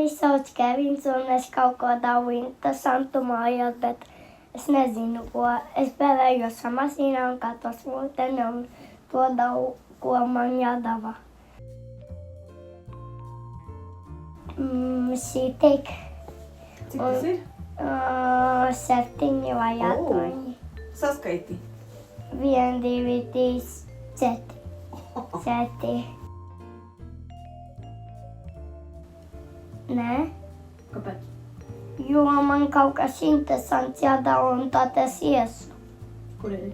Mani sauc Kevins un es kaut ko daru interesantu mājās, bet es nezinu, ko. Es pēvējos ar mašīnām un katos vulteni un to daru, ko man jādara. Šī tik. Cik tas ir? 7 vai 8. Saskaiti. 1, 2, 3, 4. 7. Nē, Kāpēc? jo man kaut kas interesants jādara un tad es iesu. Kur ir?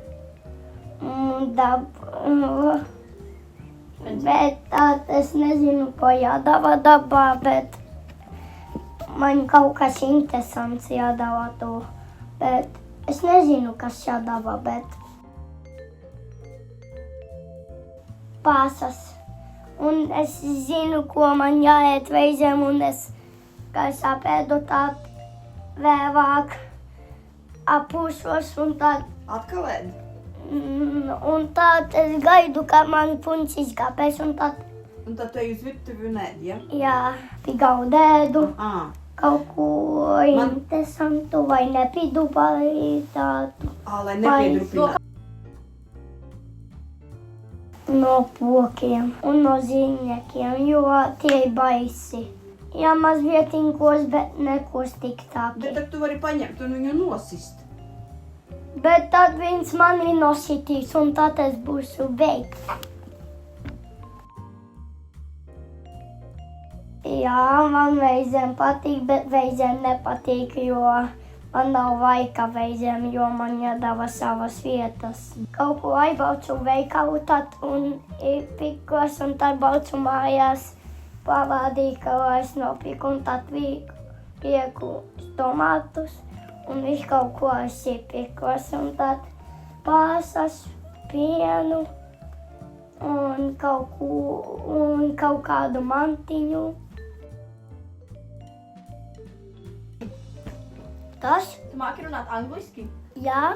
Bet tad es nezinu, ko jādara dabā, bet man kaut kas interesants jādara to. Bet es nezinu, kas jādara, bet pasas. Un es zinu, ko man jāiet reizēm, un es, kā es apēdu tad vēlāk apūšos, un tad, Atkal ēd? un tad es gaidu, ka man puņš izkāpēs, un tad, Un tad tu ej uz virtuvi un ēd, ja? jā, pigaudēdu kaut ko Man- interesantu vai nepidu palīdātu Lai nepiedrupinātu. no pokiem un no zīmniekiem, jo tie ir baisi. Jā, mazvietiņkos, bet nekos tik Bet tāki. tad tu vari paņemt un viņu nosist. Bet tad viņš mani nositīs, un tad es būšu veikta. Jā, man reizēm patīk, bet reizēm nepatīk, jo man nav laika reizēm, jo man jādara savas vietas. Kaut ko aizbraucu veikalu tad un pikos, un tad braucu mājās, parādīju, ka es nopirku, un tad pieku tomātus, un visu kaut ko es iepirkos, un tad pasas, pienu, un kaut kādu mantiņu. Tas? Tu māki runāt angliski? Yeah,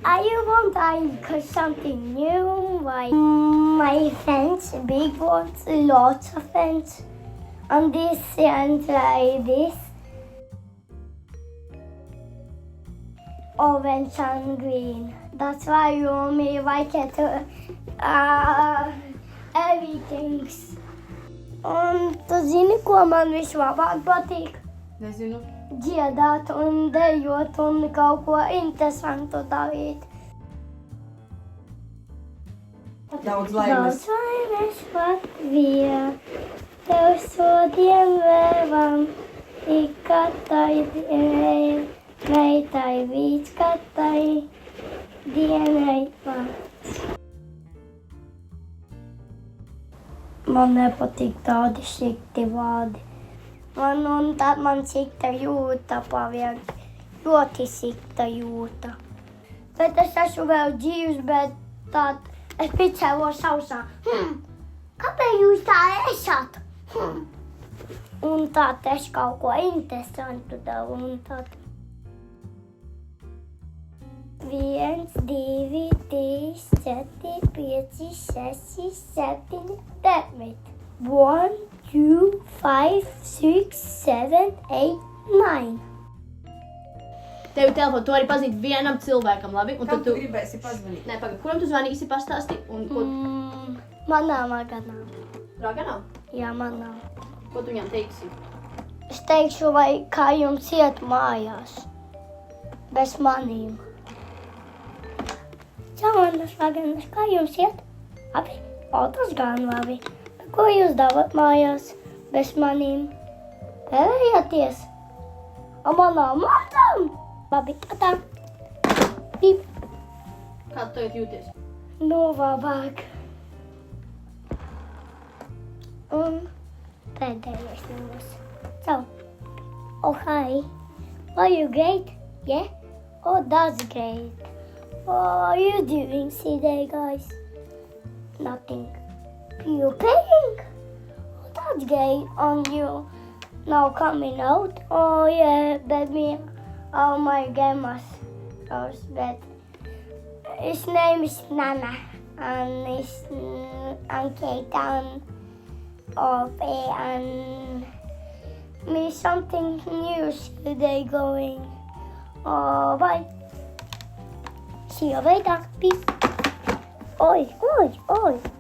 I want like something new, like my friends, big ones, lots of friends, and this and like this. Orange and green. That's why you may like it. Everything. Un tu zini, ko man vislabāk patīk? Nezinu. Dziedāt un dejot un kaut ko interesantu darīt. Daudz laimes. Daudz laimes Latvijā, tev šodien vēlam, ik katrai dienai, meitai līdz katrai dienai pats. Man nepatīk tādi šikti vārdi. Un tad man sikta jūta pavien, ļoti sikta jūta. Bet es esmu vēl dzīvs, bet tad es picēlos sausā. Kāpēc jūs tā esat? Un tad es kaut ko interesantu daru, un tad 1, 2, 3, 4, 5, 6, 7, 10. 1, 2, 5, 6, 7, 8, 9. Tev ir telefons, tu vari pazīt vienam cilvēkam, labi? Un Kam tad tu gribēsi pazvanīt? Nē, pagaid, kuram tu zvanīsi pastāsti? Un ko Manā maganā. Raganā? Jā, manā. Ko tu viņam teiksi? Es teikšu, vai kā jums iet mājās. Bez manīm. Čau, manas vaganas, kā jums iet? Labi? O, tas gan labi. Ko jūs darat mājās bez manīm? Pērējāties? O, manām matām? Labi, tā. Pip. Kā tu tagad jūties? Nu, labāk. Un pēdējais numurs. So, oh, hi. Are you great? Yeah? Oh, that's great. What are you doing today, guys? Nothing. You playing? Oh, that's great. And you now coming out? Oh, yeah, baby. Oh, my grandma's house, but his name is Nana. And Kate and Ope and me something new today going. Oh, bye. See you later. Peace. Oi, oi, oi.